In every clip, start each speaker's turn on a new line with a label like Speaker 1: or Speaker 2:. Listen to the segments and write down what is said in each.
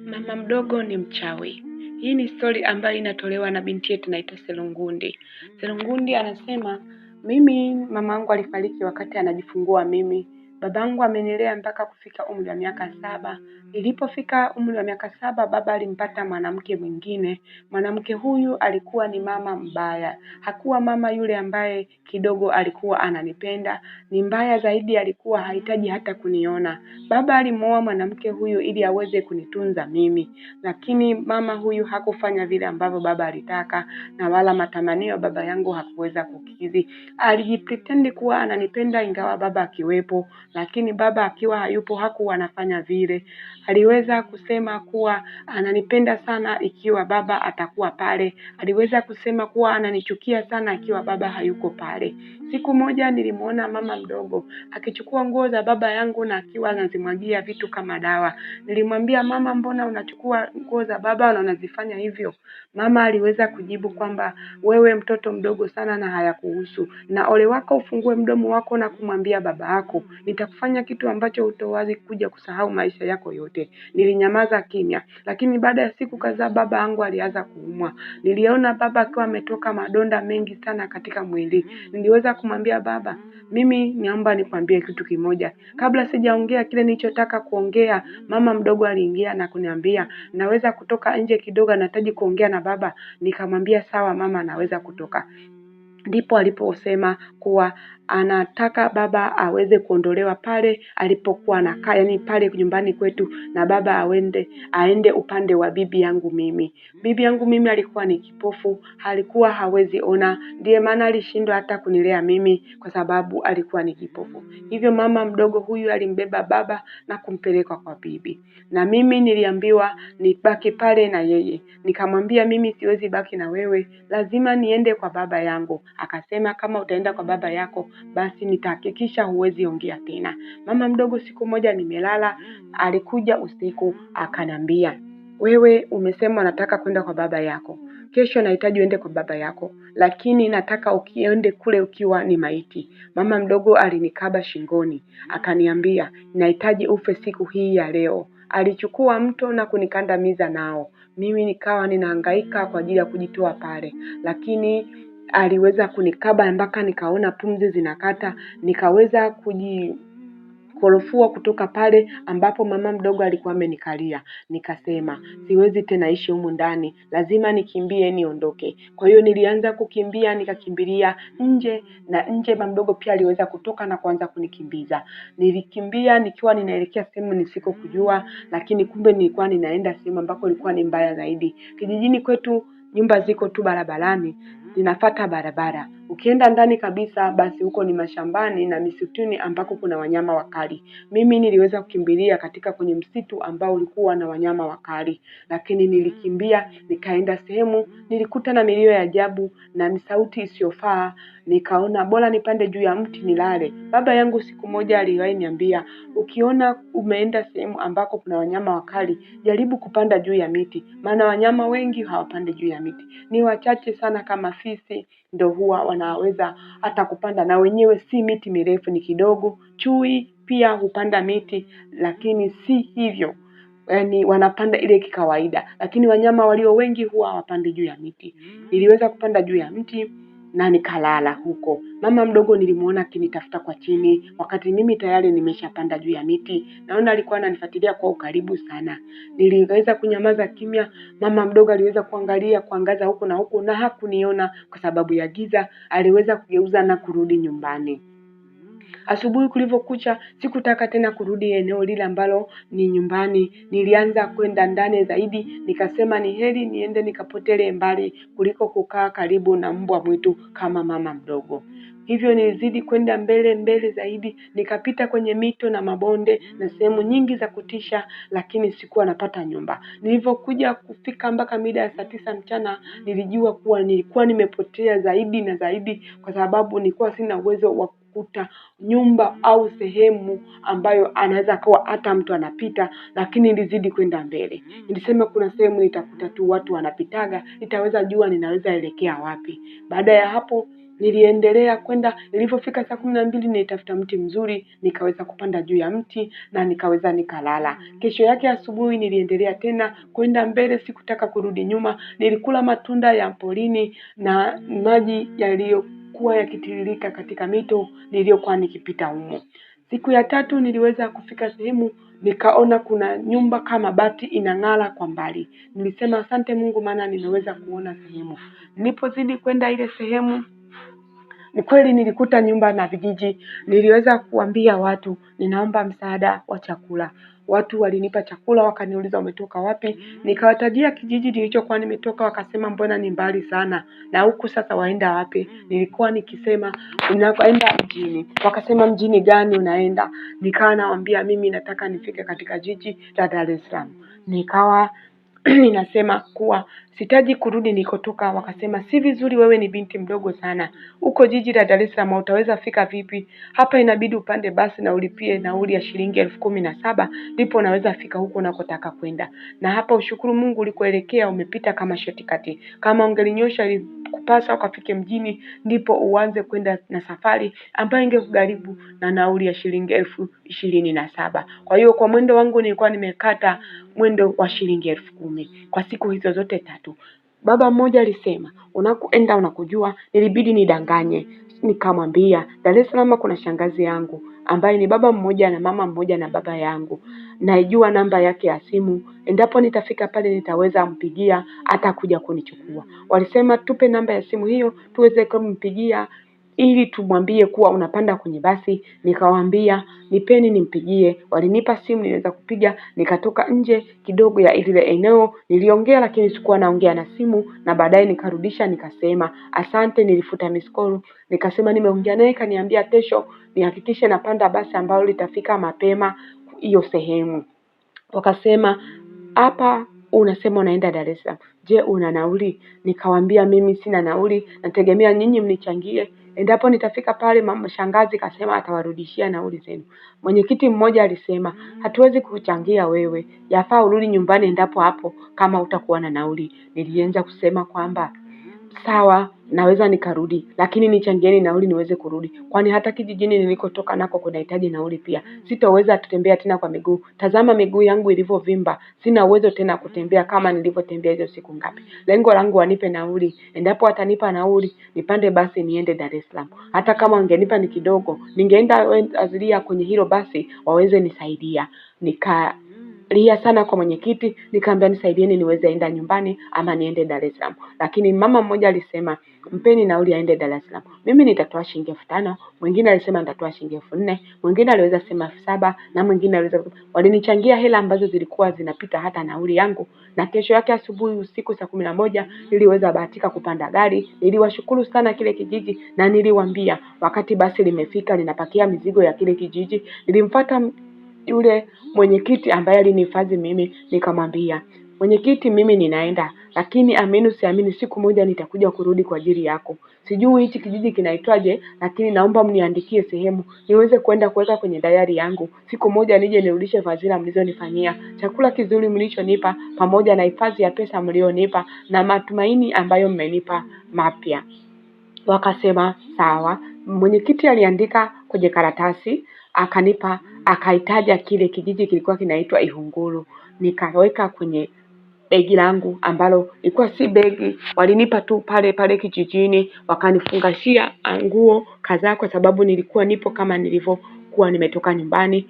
Speaker 1: Mama mdogo ni mchawi. Hii ni story ambayo inatolewa na binti yetu naitwa Selungundi. Selungundi anasema mimi mamangu alifariki wakati anajifungua mimi. Babangu amenilea mpaka kufika umri wa miaka 7. Nilipofika umri wa miaka 7, baba alimpata mwanamke mwingine. Mwanamke huyu alikuwa ni mama mbaya. Hakuwa mama yule ambaye kidogo alikuwa ananipenda. Ni mbaya zaidi, alikuwa hahitaji hata kuniona. Baba alimuoa mwanamke huyu ili aweze kunitunza mimi, lakini mama huyu hakufanya vile ambavyo baba alitaka, na wala matamanio baba yangu hakuweza kukidhi. Alijipretend kuwa ananipenda ingawa baba akiwepo, lakini baba akiwa hayupo hakuwa anafanya vile. Aliweza kusema kuwa ananipenda sana ikiwa baba atakuwa pale. Aliweza kusema kuwa ananichukia sana ikiwa baba hayuko pale. Siku moja nilimuona mama mdogo akichukua nguo za baba yangu na akiwa anazimwagia vitu kama dawa. Nilimwambia, mama, mbona unachukua nguo za baba na unazifanya hivyo? Mama aliweza kujibu kwamba wewe mtoto mdogo sana na hayakuhusu, na ole wako ufungue mdomo wako na kumwambia baba yako, nitakufanya kitu ambacho hutowazi kuja kusahau maisha yako yote. Nilinyamaza kimya, lakini baada ya siku kadhaa baba yangu alianza kuumwa. Niliona baba akiwa ametoka madonda mengi sana katika mwili. Niliweza kumwambia baba, mimi naomba nikwambie kitu kimoja. Kabla sijaongea kile nilichotaka kuongea, mama mdogo aliingia na kuniambia, naweza kutoka nje kidogo, nahitaji kuongea na baba. Nikamwambia sawa mama, naweza kutoka. Ndipo aliposema kuwa anataka baba aweze kuondolewa pale alipokuwa anakaa, yani pale nyumbani kwetu, na baba aende upande wa bibi yangu mimi. Bibi yangu mimi alikuwa ni kipofu, alikuwa hawezi ona, ndiye maana alishindwa hata kunilea mimi kwa sababu alikuwa ni kipofu. Hivyo mama mdogo huyu alimbeba baba na kumpeleka kwa bibi, na mimi niliambiwa nibaki pale na yeye. Nikamwambia mimi siwezi baki na wewe, lazima niende kwa baba yangu. Akasema kama utaenda kwa baba yako, basi nitahakikisha huwezi ongea tena. Mama mdogo siku moja nimelala, alikuja usiku akanambia, wewe umesema nataka kwenda kwa baba yako, kesho nahitaji uende kwa baba yako, lakini nataka ukiende kule ukiwa ni maiti. Mama mdogo alinikaba shingoni akaniambia, nahitaji ufe siku hii ya leo. Alichukua mto na kunikandamiza nao. Mimi nikawa ninahangaika kwa ajili ya kujitoa pale, lakini aliweza kunikaba mpaka nikaona pumzi zinakata. Nikaweza kujikorofua kutoka pale ambapo mama mdogo alikuwa amenikalia. Nikasema siwezi tena ishi humu ndani, lazima nikimbie niondoke. Kwa hiyo nilianza kukimbia, nikakimbilia nje, na nje mama mdogo pia aliweza kutoka na kuanza kunikimbiza. Nilikimbia nikiwa ninaelekea sehemu nisikokujua, lakini kumbe nilikuwa ninaenda sehemu ambako ilikuwa ni mbaya zaidi. Kijijini kwetu nyumba ziko tu barabarani, zinafuata barabara. Ukienda ndani kabisa, basi huko ni mashambani na misituni ambako kuna wanyama wakali. Mimi niliweza kukimbilia katika kwenye msitu ambao ulikuwa na wanyama wakali, lakini nilikimbia nikaenda sehemu nilikuta na milio ya ajabu na ni sauti isiyofaa. Nikaona bora nipande juu ya mti nilale. Baba yangu siku moja aliwahi niambia, ukiona umeenda sehemu ambako kuna wanyama wakali, jaribu kupanda juu ya miti, maana wanyama wengi hawapande juu ya miti. Ni wachache sana kama fisi ndio huwa wanaweza hata kupanda, na wenyewe si miti mirefu, ni kidogo. Chui pia hupanda miti, lakini si hivyo, yani wanapanda ile kikawaida, lakini wanyama walio wengi huwa hawapandi juu ya miti. Niliweza kupanda juu ya mti na nikalala huko. Mama mdogo nilimuona akinitafuta kwa chini wakati mimi tayari nimeshapanda juu ya miti. Naona alikuwa ananifuatilia kwa ukaribu sana. Niliweza kunyamaza kimya. Mama mdogo aliweza kuangaza huko na huko na hakuniona kwa sababu ya giza. Aliweza kugeuza na kurudi nyumbani. Asubuhi kulivyokucha, sikutaka tena kurudi eneo lile ambalo ni nyumbani. Nilianza kwenda ndani zaidi, nikasema ni heri niende nikapotele mbali kuliko kukaa karibu na mbwa mwitu kama mama mdogo. Hivyo nilizidi kwenda mbele zaidi, nikapita kwenye mito na mabonde na sehemu nyingi za kutisha, lakini sikuwa napata nyumba. Nilivyokuja kufika mpaka mida ya saa 9 mchana, nilijua kuwa nilikuwa nimepotea zaidi na zaidi, kwa sababu nilikuwa sina uwezo wa kukuta nyumba au sehemu ambayo anaweza kuwa hata mtu anapita, lakini nilizidi kwenda mbele. Nilisema kuna sehemu nitakuta tu watu wanapitaga, nitaweza jua ninaweza elekea wapi. Baada ya hapo Niliendelea kwenda, nilipofika saa 12 nilitafuta mti mzuri, nikaweza kupanda juu ya mti na nikaweza nikalala. Kesho yake asubuhi niliendelea tena kwenda mbele, sikutaka kurudi nyuma. Nilikula matunda ya porini na maji yaliyokuwa yakitiririka katika mito niliyokuwa nikipita humo. Siku ya 3 niliweza kufika sehemu, nikaona kuna nyumba kama bati inang'ara kwa mbali. Nilisema asante Mungu, maana ninaweza kuona sehemu. Nilipozidi kwenda ile sehemu, ni kweli nilikuta nyumba na vijiji. Niliweza kuambia watu ninaomba msaada wa chakula. Watu walinipa chakula, wakaniuliza umetoka wapi? Nikawatajia kijiji nilichokuwa nimetoka, wakasema mbona ni mbali sana, na huku sasa waenda wapi? Nilikuwa nikisema unaenda mjini. Wakasema mjini gani unaenda? Nikawa nawaambia mimi nataka nifike katika jiji la Dar es Salaam. Nikawa ninasema kuwa sitaji kurudi nikotoka. Wakasema si vizuri, wewe ni binti mdogo sana, uko jiji la Dar es Salaam utaweza fika vipi? Hapa inabidi upande basi na ulipie nauli ya shilingi 17,000 ndipo unaweza fika huko unakotaka kwenda. Na hapa ushukuru Mungu ulikoelekea umepita kama shortcut. Kama ungelinyosha kupasa ukafike mjini, ndipo uanze kwenda na safari ambayo ingekugharimu na nauli ya shilingi 27,000. Kwa hiyo kwa mwendo wangu nilikuwa nimekata mwendo wa shilingi 10,000 kwa siku hizo zote 3. Baba mmoja alisema unakoenda unakujua. Nilibidi nidanganye, nikamwambia Dar es Salaam kuna shangazi yangu ambaye ni baba mmoja na mama mmoja na baba yangu, naijua namba yake ya simu, endapo nitafika pale nitaweza mpigia, atakuja kunichukua. Walisema tupe namba ya simu hiyo tuweze kumpigia ili tumwambie kuwa unapanda kwenye basi. Nikawaambia nipeni nimpigie. Walinipa simu, niweza kupiga. Nikatoka nje kidogo ya ile eneo, niliongea lakini sikuwa naongea na simu, na baadaye nikarudisha nikasema asante. Nilifuta miss call, nikasema nimeongea naye kaniambia kesho nihakikishe napanda basi ambalo litafika mapema hiyo sehemu. Wakasema hapa unasema unaenda Dar es Salaam, je una nauli? Nikawaambia mimi sina nauli, nategemea nyinyi mnichangie. Endapo nitafika pale mama shangazi kasema atawarudishia nauli zenu. Mwenyekiti mmoja alisema hatuwezi kuchangia wewe, yafaa urudi nyumbani endapo hapo kama utakuwa na nauli. Nilianza kusema kwamba sawa, naweza nikarudi, lakini nichangieni nauli niweze kurudi, kwani hata kijijini nilikotoka nako kunahitaji nauli pia. Sitaweza kutembea tena kwa miguu. Tazama miguu yangu ilivyovimba, sina uwezo tena kutembea kama nilivyotembea hizo siku ngapi. Lengo langu wanipe nauli, endapo watanipa nauli nipande basi niende Dar es Salaam. Hata kama wangenipa ni kidogo, ningeenda azilia kwenye hilo basi waweze nisaidia. Nikalia sana kwa mwenyekiti, nikaambia nisaidieni niweze enda nyumbani ama niende Dar es Salaam. Lakini mama mmoja alisema mpeni nauli aende Dar es Salaam. Mimi nitatoa shilingi 5,000, mwingine alisema nitatoa shilingi 4,000, mwingine aliweza sema 7,000 na mwingine aliweza. Walinichangia hela ambazo zilikuwa zinapita hata nauli yangu. Na kesho yake asubuhi usiku saa 11 niliweza bahatika kupanda gari. Niliwashukuru sana kile kijiji na niliwaambia wakati basi limefika linapakia mizigo ya kile kijiji, nilimfuata yule mwenyekiti ambaye alinihifadhi mimi, nikamwambia mwenyekiti, mimi ninaenda, lakini amini usiamini siku moja nitakuja kurudi kwa ajili yako. Sijui hichi kijiji kinaitwaje, lakini naomba mniandikie sehemu niweze kwenda kuweka kwenye diary yangu. Siku moja nije nirudishe fadhila mlizonifanyia, chakula kizuri mlichonipa, pamoja na hifadhi ya pesa mlionipa na matumaini ambayo mmenipa mapya. Wakasema sawa. Mwenyekiti aliandika kwenye karatasi, akanipa, akaitaja kile kijiji kilikuwa kinaitwa Ihunguru. Nikaweka kwenye begi langu ambalo ilikuwa si begi, walinipa tu pale pale kijijini, wakanifungashia nguo kadhaa kwa sababu nilikuwa nipo kama nilivyokuwa nimetoka nyumbani.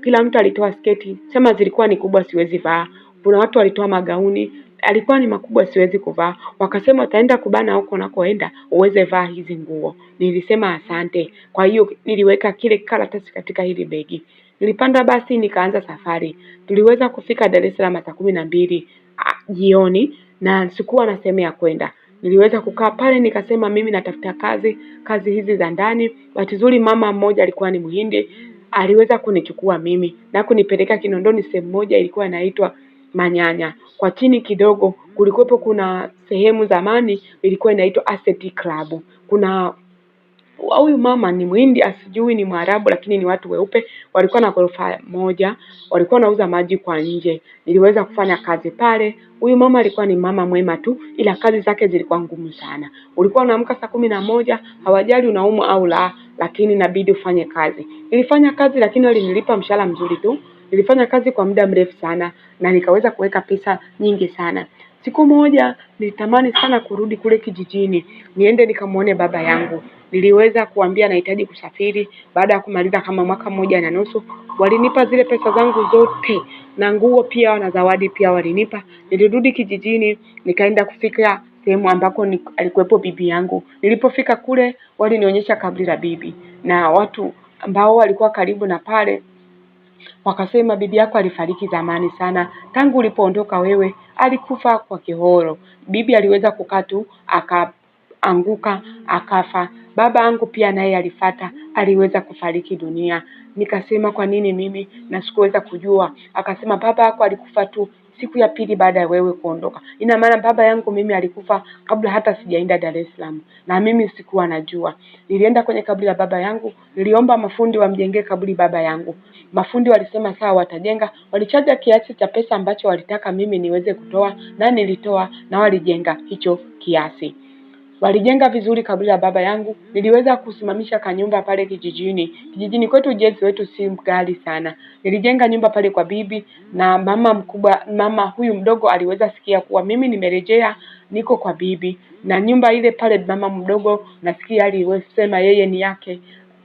Speaker 1: Kila mtu alitoa sketi, sema zilikuwa ni kubwa siwezi vaa. Kuna watu walitoa magauni, alikuwa ni makubwa siwezi kuvaa. Wakasema utaenda kubana huko unakoenda uweze vaa hizi nguo. Nilisema asante. Kwa hiyo niliweka kile karatasi katika hili begi. Nilipanda basi nikaanza safari. Tuliweza kufika Dar es Salaam saa 12 jioni na sikuwa na sehemu ya kwenda. Niliweza kukaa pale nikasema mimi natafuta kazi hizi za ndani. Bahati nzuri mama mmoja alikuwa ni Mhindi, aliweza kunichukua mimi na kunipeleka Kinondoni sehemu moja ilikuwa inaitwa Manyanya. Kwa chini kidogo kulikuwepo kuna sehemu zamani ilikuwa inaitwa Asset Club. Kuna Huyu mama ni Mhindi, asijui ni Mwarabu, lakini ni watu weupe. Walikuwa na ghorofa moja, walikuwa wanauza maji kwa nje. Niliweza kufanya kazi pale. Huyu mama alikuwa ni mama mwema tu, ila kazi zake zilikuwa ngumu sana. Ulikuwa unaamka saa 11, hawajali unaumwa au la, lakini inabidi ufanye kazi. Nilifanya kazi, lakini walinilipa mshahara mzuri tu. Nilifanya kazi kwa muda mrefu sana na nikaweza kuweka pesa nyingi sana. Siku moja nilitamani sana kurudi kule kijijini, niende nikamwone baba yangu. Niliweza kuambia nahitaji kusafiri. Baada ya kumaliza kama mwaka 1.5, walinipa zile pesa zangu zote na nguo pia na zawadi pia walinipa. Nilirudi kijijini, nikaenda kufika sehemu ambako alikuwepo bibi yangu. Nilipofika kule, walinionyesha kaburi la bibi, na watu ambao walikuwa karibu na pale wakasema, bibi yako alifariki zamani sana, tangu ulipoondoka wewe alikufa kwa kihoro. Bibi aliweza kukaa tu akaanguka akafa. Baba yangu pia naye alifata, aliweza kufariki dunia. Nikasema kwa nini mimi, na sikuweza kujua. Akasema baba yako alikufa tu siku ya pili baada ya wewe kuondoka. Ina maana baba yangu mimi alikufa kabla hata sijaenda Dar es Salaam, na mimi sikuwa najua. Nilienda kwenye kaburi la baba yangu, niliomba mafundi wamjengee kaburi baba yangu. Mafundi walisema sawa, watajenga. Walichaja kiasi cha pesa ambacho walitaka mimi niweze kutoa, na nilitoa, na walijenga hicho kiasi. Walijenga vizuri kaburi la baba yangu. Niliweza kusimamisha kanyumba pale kijijini. Kijijini kwetu ujenzi wetu si mkali sana. Nilijenga nyumba pale kwa bibi, na mama huyu mdogo aliweza sikia kuwa mimi nimerejea, niko kwa bibi, na nyumba ile pale mama mdogo nasikia alisema yeye ni yake,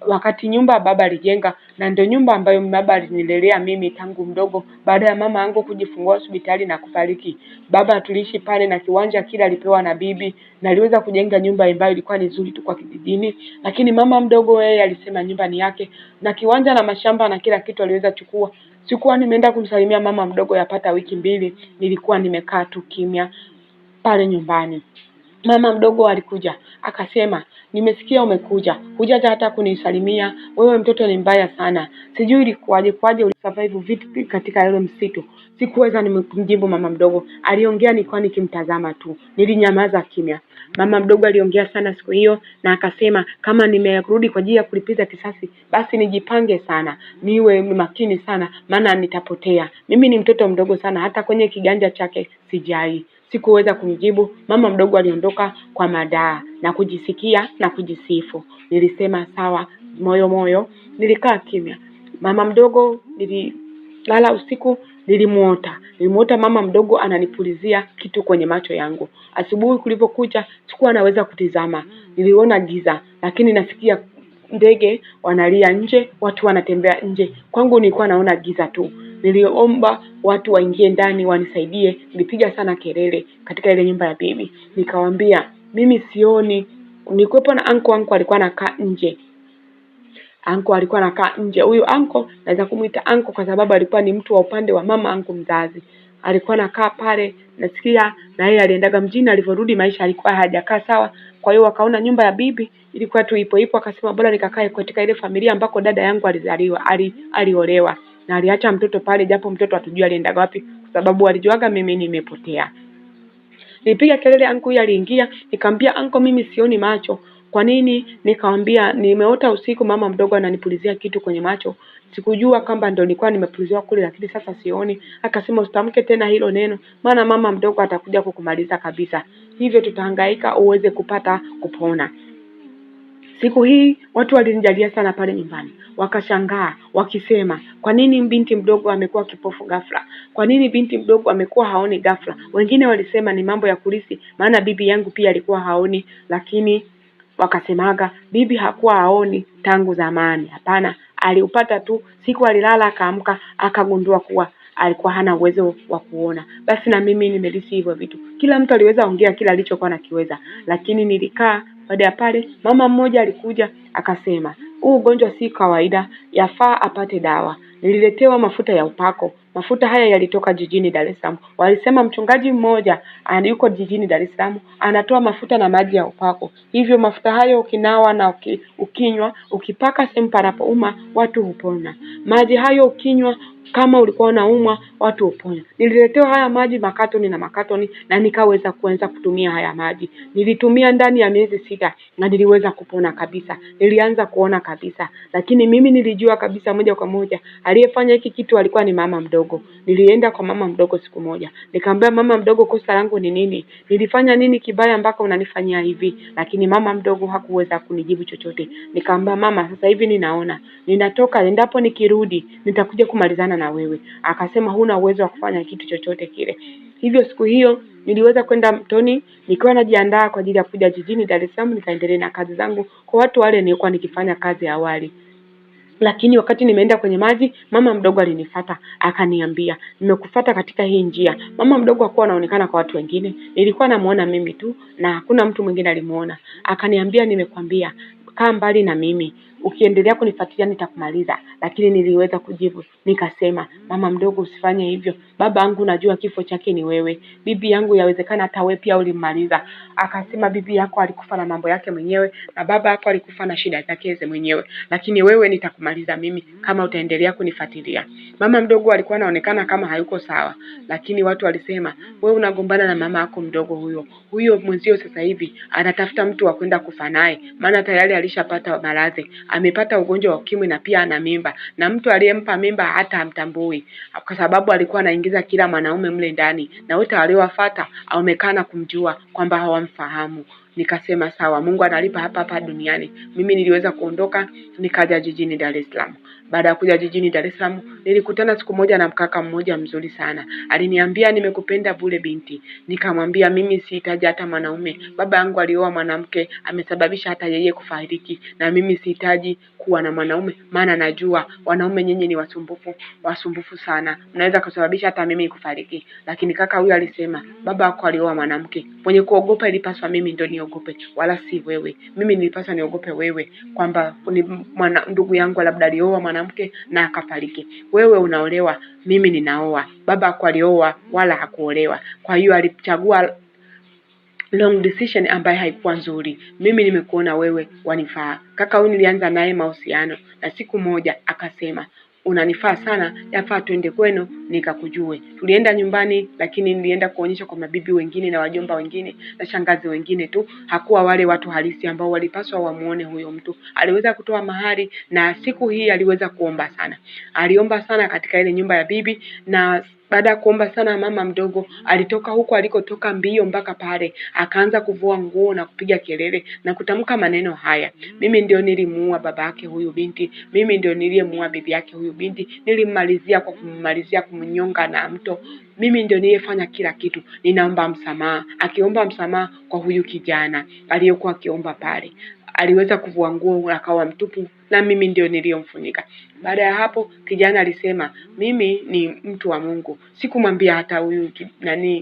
Speaker 1: wakati nyumba baba alijenga, na ndio nyumba ambayo baba alinilelea mimi tangu mdogo. Baada ya mama yangu kujifungua hospitali na kufariki, baba tuliishi pale, na kiwanja kile alipewa na bibi, na aliweza kujenga nyumba ambayo ilikuwa ni nzuri tu kwa kijijini. Lakini mama mdogo yeye alisema nyumba ni yake, na kiwanja na mashamba na kila kitu aliweza chukua. Sikuwa nimeenda kumsalimia mama mdogo yapata wiki 2, nilikuwa nimekaa tu kimya pale nyumbani. Mama mdogo alikuja akasema, nimesikia umekuja, hujaja hata kunisalimia, wewe mtoto ni mbaya sana, sijui ilikuwaje ulisurvive vipi katika ile msitu. Sikuweza nimjibu mama mdogo. Aliongea nilikuwa nikimtazama tu, nilinyamaza kimya. Mama mdogo aliongea sana siku hiyo, na akasema kama nimerudi kwa ajili ya kulipiza kisasi, basi nijipange sana, niwe makini sana, maana nitapotea. Mimi ni mtoto mdogo sana, hata kwenye kiganja chake sijai. Sikuweza kumjibu. Mama mdogo aliondoka kwa madaa na kujisikia na kujisifu. Nilisema sawa, moyo. Nilikaa kimya. Mama mdogo, nililala usiku, nilimuota mama mdogo ananipulizia kitu kwenye macho yangu. Asubuhi kulipokucha, sikuwa naweza kutizama. Niliona giza, lakini nasikia ndege wanalia nje, watu wanatembea nje. Kwangu nilikuwa naona giza tu. Niliomba watu waingie ndani wanisaidie. Nilipiga sana kelele katika ile nyumba ya bibi. Nikawaambia mimi sioni. Nilikuwepo na anko alikuwa anakaa nje. Huyu anko naweza kumuita anko kwa sababu alikuwa ni mtu wa upande wa mama anko mzazi. Alikuwa anakaa pale, nasikia na yeye aliendaga mjini. Alivyorudi maisha alikuwa hajakaa sawa. Kwa hiyo wakaona nyumba ya bibi ilikuwa tu ipo, akasema bora nikakae katika ile familia ambako dada yangu alizaliwa, aliolewa, na aliacha mtoto pale, japo mtoto hatujui alienda wapi kwa sababu alijuaga mimi nimepotea. Nilipiga kelele, anko huyu aliingia. Nikamwambia anko, mimi sioni macho. Kwa nini? Nikamwambia nimeota usiku mama mdogo ananipulizia kitu kwenye macho. Sikujua kwamba ndio nilikuwa nimepuliziwa kule, lakini sasa sioni. Akasema usitamke tena hilo neno, maana mama mdogo atakuja kukumaliza kabisa. Hivyo tutahangaika uweze kupata kupona. Siku hii watu walinijalia sana pale nyumbani. Wakashangaa, wakisema, kwa nini binti mdogo amekuwa kipofu ghafla? Kwa nini binti mdogo amekuwa haoni ghafla? Wengine walisema ni mambo ya kulisi, maana bibi yangu pia alikuwa haoni, lakini wakasemaga bibi hakuwa haoni tangu zamani. Hapana, aliupata tu siku alilala akaamka akagundua kuwa alikuwa hana uwezo wa kuona. Basi na mimi nimelisi hivyo vitu. Kila mtu aliweza ongea kila alichokuwa nakiweza, lakini nilikaa. Baada ya pale mama mmoja alikuja akasema, huu ugonjwa si kawaida, yafaa apate dawa. Nililetewa mafuta ya upako. Mafuta haya yalitoka jijini Dar es Salaam. Walisema mchungaji mmoja yuko jijini Dar es Salaam anatoa mafuta na maji ya upako. Hivyo mafuta hayo ukinawa na ukinywa, ukipaka sehemu panapouma, watu hupona. Maji hayo ukinywa kama ulikuwa unaumwa watu uponya. Nililetewa haya maji makatoni na makatoni, na nikaweza kuanza kutumia haya maji. Nilitumia ndani ya miezi 6 na niliweza kupona kabisa. Nilianza kuona kabisa. Lakini mimi nilijua kabisa moja kwa moja aliyefanya hiki kitu alikuwa ni mama mdogo. Nilienda kwa mama mdogo siku moja. Nikamwambia, mama mdogo, kosa langu ni nini? Nilifanya nini kibaya mpaka unanifanyia hivi? Lakini mama mdogo hakuweza kunijibu chochote. Nikamwambia, mama, sasa hivi ninaona. Ninatoka, endapo nikirudi nitakuja kumalizana na wewe. Akasema, huna uwezo wa kufanya kitu chochote kile. Hivyo siku hiyo niliweza kwenda mtoni nikiwa najiandaa kwa ajili ya kuja jijini Dar es Salaam nikaendelea na kazi zangu kwa watu wale nilikuwa nikifanya kazi awali. Lakini wakati nimeenda kwenye maji, mama mdogo alinifuata, akaniambia, nimekufuata katika hii njia. Mama mdogo hakuwa anaonekana kwa watu wengine. Nilikuwa namuona mimi tu na hakuna mtu mwingine alimuona. Akaniambia, nimekwambia kaa mbali na mimi. Ukiendelea kunifuatilia nitakumaliza. Lakini niliweza kujibu, nikasema, mama mdogo, usifanye hivyo. Baba yangu najua kifo chake ni wewe. Bibi yangu yawezekana hata wewe pia ulimmaliza. Akasema, bibi yako alikufa na mambo yake mwenyewe na baba yako alikufa na shida zake mwenyewe. Lakini wewe nitakumaliza mimi kama utaendelea kunifuatilia. Mama mdogo alikuwa anaonekana kama hayuko sawa, lakini watu walisema, wewe unagombana na mama yako mdogo huyo. Huyo mwenzio sasa hivi anatafuta mtu wa kwenda kufa naye, maana tayari alishapata maradhi. Amepata ugonjwa wa ukimwi na pia ana mimba, na mtu aliyempa mimba hata hamtambui, kwa sababu alikuwa anaingiza kila mwanaume mle ndani, na wote waliowafuata aonekana kumjua kwamba hawamfahamu. Nikasema sawa, Mungu analipa hapa hapa duniani. Mimi niliweza kuondoka nikaja jijini Dar es Salaam. Baada ya kuja jijini Dar es Salaam, nilikutana siku moja na mkaka mmoja mzuri sana. Aliniambia, nimekupenda bure binti. Nikamwambia, mimi sihitaji hata mwanaume. Baba yangu alioa mwanamke, amesababisha hata yeye kufariki, na mimi sihitaji kuwa na mwanaume, maana najua wanaume nyinyi ni wasumbufu sana. Mnaweza kusababisha hata mimi kufariki. Lakini kaka huyu alisema, baba yako alioa mwanamke. Mwenye kuogopa ilipaswa mimi ndio niogope, wala si wewe. Mimi nilipaswa niogope wewe, kwamba ndugu yangu labda alioa mwanamke na akafariki. Wewe unaolewa, mimi ninaoa. Baba yako alioa wala hakuolewa. Kwa hiyo alichagua long decision ambayo haikuwa nzuri. Mimi nimekuona wewe wanifaa. Kaka huyu nilianza naye mahusiano, na siku moja akasema, unanifaa sana, yafaa twende kwenu nikakujue. Tulienda nyumbani, lakini nilienda kuonyesha kwa mabibi wengine na wajomba wengine na shangazi wengine tu. Hakuwa wale watu halisi ambao walipaswa wamuone huyo mtu. Aliweza kutoa mahari, na siku hii aliweza kuomba sana. Aliomba sana katika ile nyumba ya bibi, na baada ya kuomba sana, mama mdogo alitoka huko alikotoka mbio mpaka pale, akaanza kuvua nguo na kupiga kelele na kutamka maneno haya, mimi ndio nilimuua baba yake huyu binti, mimi ndio niliyemuua bibi yake huyu binti, nilimmalizia kwa kummalizia kumnyonga na mto, mimi ndio niliyefanya kila kitu, ninaomba msamaha. Akiomba msamaha kwa huyu kijana aliyekuwa akiomba pale, aliweza kuvua nguo akawa mtupu, na mimi ndio niliyomfunika. Baada ya hapo kijana alisema, mimi ni mtu wa Mungu. Sikumwambia hata huyu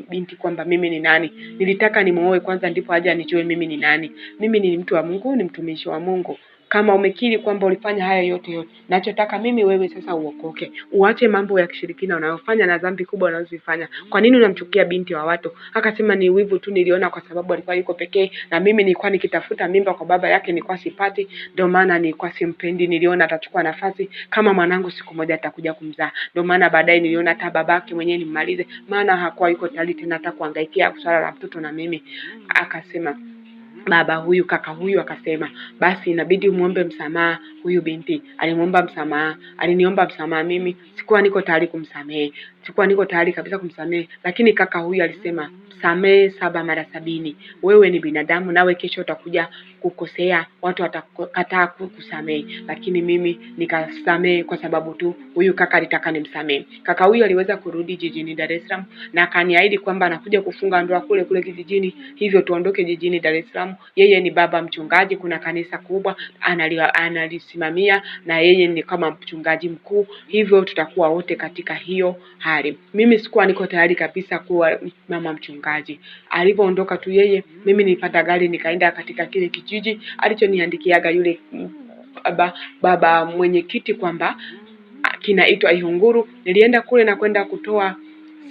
Speaker 1: binti kwamba mimi ni nani. Nilitaka nimuoe kwanza ndipo aje anijue mimi ni nani. Mimi ni mtu wa Mungu, ni mtumishi wa Mungu. Kama umekiri kwamba ulifanya haya yote, nachotaka mimi wewe sasa uokoke. Uache mambo ya kishirikina unayofanya na dhambi kubwa unazozifanya. Kwa nini unamchukia binti wa watu? Akasema, ni wivu tu, niliona kwa sababu alikuwa yuko pekee, na mimi nilikuwa nikitafuta mimba kwa baba yake nilikuwa sipati, ndio maana nilikuwa simpendi. Niliona atachukua nafasi kama mwanangu, siku moja atakuja kumzaa. Ndio maana baadaye niliona hata babake mwenyewe nimmalize, maana hakuwa yuko tayari tena hata kuhangaikia swala la mtoto na mimi. Akasema baba huyu, kaka huyu akasema, basi inabidi umuombe msamaha huyu binti. Alimuomba msamaha, aliniomba msamaha. Mimi sikuwa niko tayari kumsamehe, sikuwa niko tayari kabisa kumsamehe, lakini kaka huyu alisema, samehe 7 mara 70. Wewe ni binadamu, nawe kesho utakuja kukosea, watu watakataa kukusamehe, lakini mimi nikasamehe kwa sababu tu huyu kaka alitaka nimsamehe. Kaka huyu aliweza kurudi jijini Dar es Salaam na akaniahidi kwamba anakuja kufunga ndoa kule kijijini, hivyo tuondoke jijini Dar es Salaam. Yeye ni baba mchungaji, kuna kanisa kubwa analisimamia, na yeye ni kama mchungaji mkuu, hivyo tutakuwa wote katika hiyo hali. Mimi sikuwa niko tayari kabisa kuwa mama mchungaji. Alipoondoka tu yeye, mimi nilipata gari nikaenda katika kile kijiji alichoniandikiaga yule baba mwenyekiti kwamba kinaitwa Ihunguru. Nilienda kule na kwenda kutoa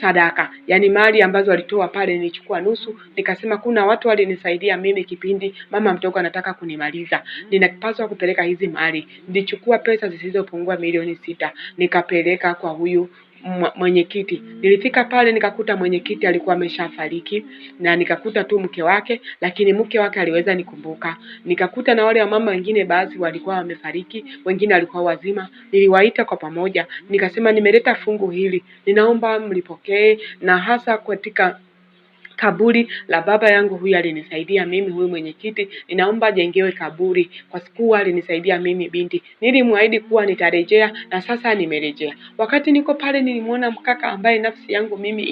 Speaker 1: sadaka, yani mali ambazo walitoa pale nilichukua nusu. Nikasema kuna watu walinisaidia mimi kipindi mama mdogo anataka kunimaliza, ninapaswa kupeleka hizi mali. Nilichukua pesa zisizopungua milioni 6 nikapeleka kwa huyu mwenyekiti. Nilifika pale nikakuta mwenyekiti alikuwa ameshafariki, na nikakuta tu mke wake, lakini mke wake aliweza nikumbuka. Nikakuta na wale wamama wengine baadhi walikuwa wamefariki, wengine walikuwa wazima. Niliwaita kwa pamoja, nikasema nimeleta fungu hili, ninaomba mlipokee, na hasa katika kaburi la baba yangu huyu alinisaidia mimi, huyu mwenyekiti, ninaomba jengewe kaburi kwa siku alinisaidia mimi binti. Nilimwahidi kuwa nitarejea, na sasa nimerejea. Wakati niko pale nilimuona mkaka ambaye nafsi yangu mimi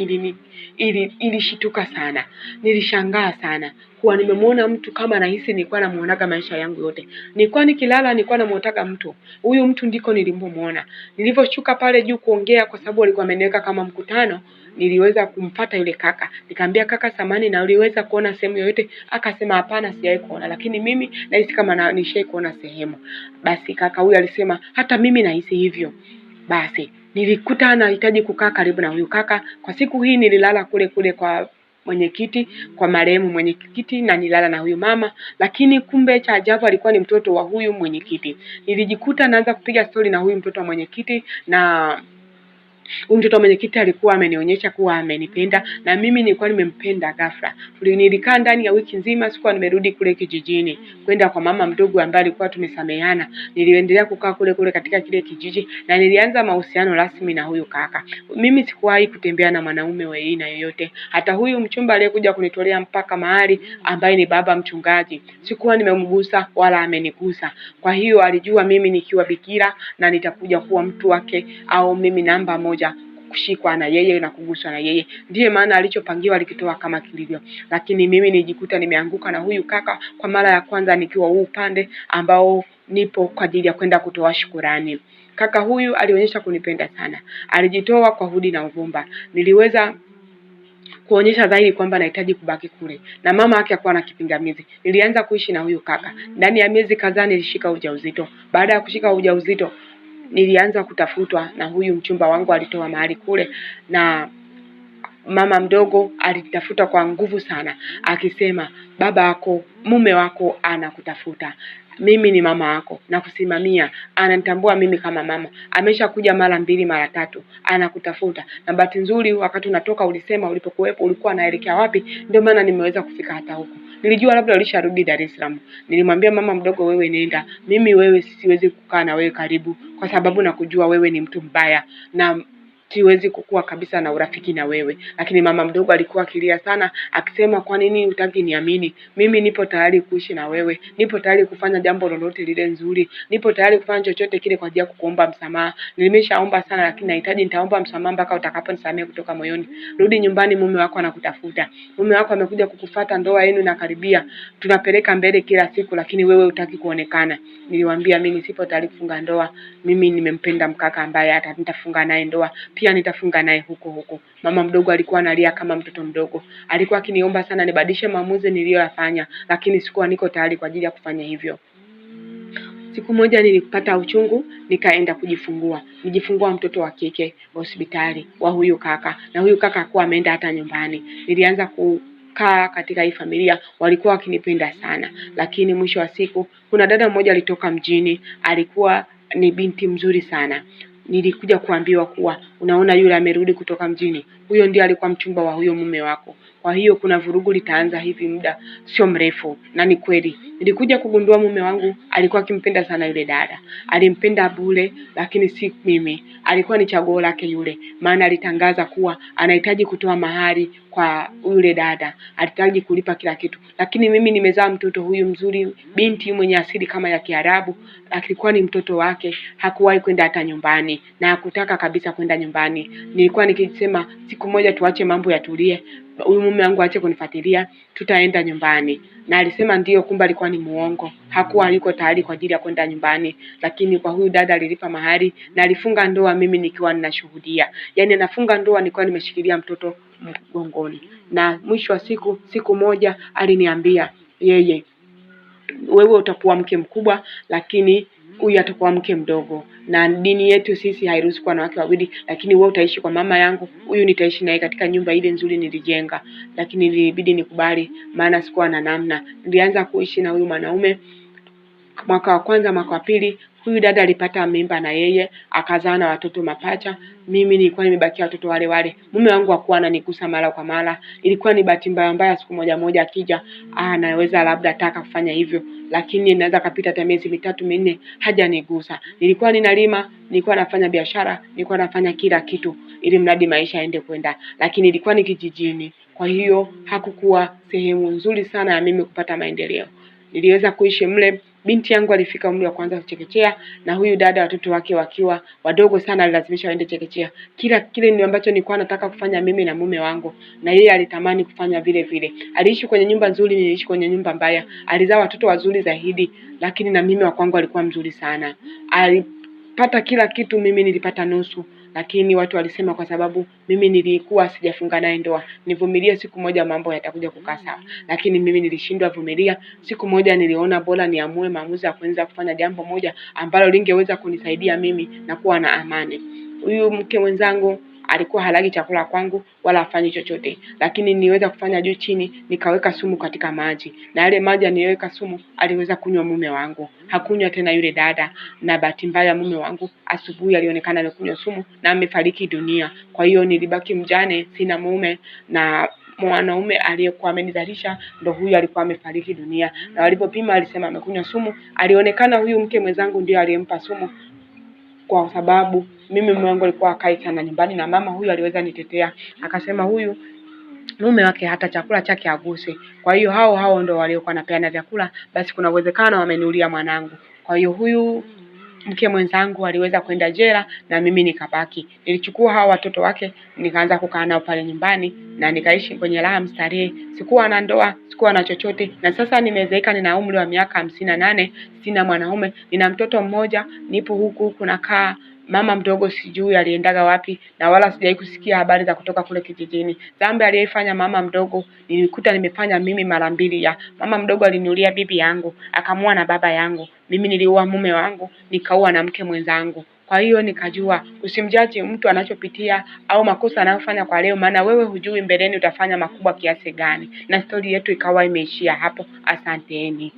Speaker 1: ilishituka sana. Nilishangaa sana kuwa nimemuona mtu kama nahisi nilikuwa namuonaga maisha yangu yote. Nilikuwa nikilala nilikuwa namuotaga mtu. Huyu mtu ndiko nilimuona. Nilivyoshuka pale juu kuongea, kwa sababu alikuwa ameniweka kama mkutano, niliweza kumpata yule kaka. Nikamwambia, kaka samani, na uliweza kuona sehemu yoyote? Akasema hapana, sijawahi kuona, lakini mimi nahisi kama nishai kuona sehemu. Basi kaka huyu alisema hata mimi nahisi hivyo. Basi nilikuta anahitaji kukaa karibu na huyu kaka. Kwa siku hii nililala kule kule kwa mwenyekiti, kwa marehemu mwenyekiti, na nilala na huyu mama, lakini kumbe cha ajabu alikuwa ni mtoto wa huyu mwenyekiti. Nilijikuta naanza kupiga stori na huyu mtoto wa mwenyekiti, na huyu mtoto wa mwenyekiti alikuwa amenionyesha kuwa amenipenda, na mimi nilikuwa nimempenda ghafla. Nilikaa ndani ya wiki nzima, sikuwa nimerudi kule kijijini kwenda kwa mama mdogo ambaye alikuwa tumesameheana. Niliendelea kukaa kule kule katika kile kijiji, na nilianza mahusiano rasmi na huyu kaka. Mimi sikuwahi kutembea na mwanaume wa aina yoyote. Hata huyu mchumba aliyekuja kunitolea mpaka mahali, ambaye ni baba mchungaji, sikuwa nimemgusa wala amenigusa. Kwa hiyo alijua mimi nikiwa bikira na nitakuja kuwa mtu wake, au mimi namba moja kushikwa na yeye na kuguswa na yeye. Ndiye maana alichopangiwa alikitoa kama kilivyo. Lakini mimi nijikuta nimeanguka na huyu kaka kwa mara ya kwanza nikiwa huu upande ambao nipo kwa ajili ya kwenda kutoa shukurani. Kaka huyu alionyesha kunipenda sana. Alijitoa kwa hudi na uvumba. Niliweza kuonyesha dhahiri kwamba nahitaji kubaki kule, na mama yake hakuwa na kipingamizi. Nilianza kuishi na huyu kaka. Ndani ya miezi kadhaa nilishika ujauzito. Baada ya kushika ujauzito, nilianza kutafutwa na huyu mchumba wangu. Alitoa mahali kule, na mama mdogo alitafuta kwa nguvu sana, akisema baba yako, mume wako anakutafuta, mimi ni mama yako na kusimamia, ananitambua mimi kama mama, ameshakuja mara 2 mara 3, anakutafuta. Na bahati nzuri wakati unatoka ulisema ulipokuwepo ulikuwa unaelekea wapi, ndio maana nimeweza kufika hata huko. Nilijua labda ulisharudi Dar es Salaam. Nilimwambia mama mdogo, wewe nenda, mimi wewe siwezi kukaa na wewe karibu, kwa sababu nakujua wewe ni mtu mbaya na siwezi kukua kabisa na urafiki na wewe. Lakini mama mdogo alikuwa akilia sana, akisema kwa nini hutaki niamini? Mimi nipo tayari kuishi na wewe, nipo tayari kufanya jambo lolote lile nzuri, nipo tayari kufanya chochote kile kwa ajili ya kukuomba msamaha. Nimeshaomba sana, lakini nahitaji, nitaomba msamaha mpaka utakaponisamehe kutoka moyoni. Rudi nyumbani, mume wako anakutafuta. Mume wako amekuja kukufuata, ndoa yenu inakaribia, tunapeleka mbele kila siku, lakini wewe hutaki kuonekana. Niliwaambia mimi sipo tayari kufunga ndoa. Mimi nimempenda mkaka ambaye hata nitafunga naye ndoa, pia nitafunga naye huko huko. Mama mdogo alikuwa analia kama mtoto mdogo. Alikuwa akiniomba sana nibadilishe maamuzi niliyoyafanya, lakini sikuwa niko tayari kwa ajili ya kufanya hivyo. Siku moja nilipata uchungu, nikaenda kujifungua. Nijifungua mtoto wa kike hospitali wa huyu kaka, na huyu kaka hakuwa ameenda hata nyumbani. Nilianza kukaa katika hii familia, walikuwa wakinipenda sana, lakini mwisho wa siku kuna dada mmoja alitoka mjini, alikuwa ni binti mzuri sana. Nilikuja kuambiwa kuwa unaona yule amerudi kutoka mjini, huyo ndiye alikuwa mchumba wa huyo mume wako. Kwa hiyo kuna vurugu litaanza hivi muda sio mrefu. Na ni kweli. Nilikuja kugundua mume wangu alikuwa akimpenda sana yule dada. Alimpenda bure, lakini si mimi. Alikuwa ni chaguo lake yule. Maana alitangaza kuwa anahitaji kutoa mahari kwa yule dada. Alihitaji kulipa kila kitu. Lakini mimi nimezaa mtoto huyu mzuri, binti mwenye asili kama ya Kiarabu. Alikuwa ni mtoto wake, hakuwahi kwenda hata nyumbani, na hakutaka kabisa kwenda nyumbani. Nilikuwa nikisema siku moja tuache mambo yatulie, huyu mume wangu aache kunifuatilia, tutaenda nyumbani. Na alisema ndio, kumbe alikuwa ni muongo. Hakuwa yuko tayari kwa ajili ya kwenda nyumbani, lakini kwa huyu dada alilipa mahari na alifunga ndoa, mimi nikiwa ninashuhudia. Yaani anafunga ndoa nikiwa nimeshikilia mtoto mgongoni. Na mwisho wa siku moja aliniambia yeye, wewe utakuwa mke mkubwa, lakini huyu atakuwa mke mdogo, na dini yetu sisi hairuhusu kuwa na wake wawili, lakini wewe utaishi kwa mama yangu, huyu nitaishi naye katika nyumba ile nzuri nilijenga. Lakini ilibidi nikubali, maana sikuwa na namna. Nilianza kuishi na huyu mwanaume mwaka wa kwanza, mwaka wa pili huyu dada alipata mimba na yeye akazaa na watoto mapacha. Mimi nilikuwa nimebakia watoto wale wale. Mume wangu hakuwa ananigusa mara kwa mara. Ilikuwa ni bahati mbaya, siku moja akija anaweza labda taka kufanya hivyo, lakini inaweza kapita hata miezi 3-4 hajanigusa. Nilikuwa ninalima, nilikuwa nafanya biashara, nilikuwa nafanya kila kitu ili mradi maisha yaende kwenda, lakini ilikuwa ni kijijini. Kwa hiyo hakukuwa sehemu nzuri sana ya mimi kupata maendeleo. Niliweza kuishi mle. Binti yangu alifika umri wa kwanza chekechea, na huyu dada watoto wake wakiwa wadogo sana alilazimisha waende chekechea. Kila kile ni ambacho nilikuwa nataka kufanya mimi na mume wangu, na yeye alitamani kufanya vile vile. Aliishi kwenye nyumba nzuri, niliishi kwenye nyumba mbaya. Alizaa watoto wazuri zaidi, lakini na mimi wa kwangu alikuwa mzuri sana. Alipata kila kitu, mimi nilipata nusu. Lakini watu walisema kwa sababu mimi nilikuwa sijafunga naye ndoa, nivumilie, siku moja mambo yatakuja kukaa sawa. Lakini mimi nilishindwa vumilia. Siku moja niliona bora niamue maamuzi ya kuanza kufanya jambo moja ambalo lingeweza kunisaidia mimi na kuwa na amani. Huyu mke mwenzangu alikuwa halagi chakula kwangu wala afanyi chochote, lakini niweza kufanya juu chini, nikaweka sumu katika maji, na yale maji niliyoweka sumu aliweza kunywa mume wangu. Hakunywa tena yule dada, na bahati mbaya mume wangu asubuhi alionekana amekunywa sumu na amefariki dunia. Kwa hiyo nilibaki mjane, sina mume, na mwanaume aliyekuwa amenizalisha ndo huyu alikuwa amefariki dunia, na walipopima alisema amekunywa sumu. Alionekana huyu mke mwenzangu ndio aliyempa sumu, kwa sababu mimi mume wangu alikuwa akai sana nyumbani, na mama huyu aliweza nitetea, akasema huyu mume wake hata chakula chake aguse. Kwa hiyo hao ndo waliokuwa napeana vyakula, basi kuna uwezekano wameniulia mwanangu. Kwa hiyo huyu mke mwenzangu aliweza kwenda jela na mimi nikabaki. Nilichukua hao watoto wake nikaanza kukaa nao pale nyumbani, na nikaishi kwenye raha mstarehe. Sikuwa na ndoa, sikuwa na chochote, na sasa nimezeeka, nina umri wa miaka 58, sina mwanaume, nina mtoto mmoja, nipo huku nakaa. Mama mdogo sijui aliendaga wapi, na wala sijai kusikia habari za kutoka kule kijijini. Dhambi aliyeifanya mama mdogo nilikuta nimefanya mimi mara mbili. Ya mama mdogo aliniulia bibi yangu, akamua na baba yangu. Mimi niliua mume wangu, nikaua na mke mwenzangu. Kwa hiyo nikajua usimjaji mtu anachopitia au makosa anayofanya kwa leo, maana wewe hujui mbeleni utafanya makubwa kiasi gani. Na stori yetu ikawa imeishia hapo. Asanteni.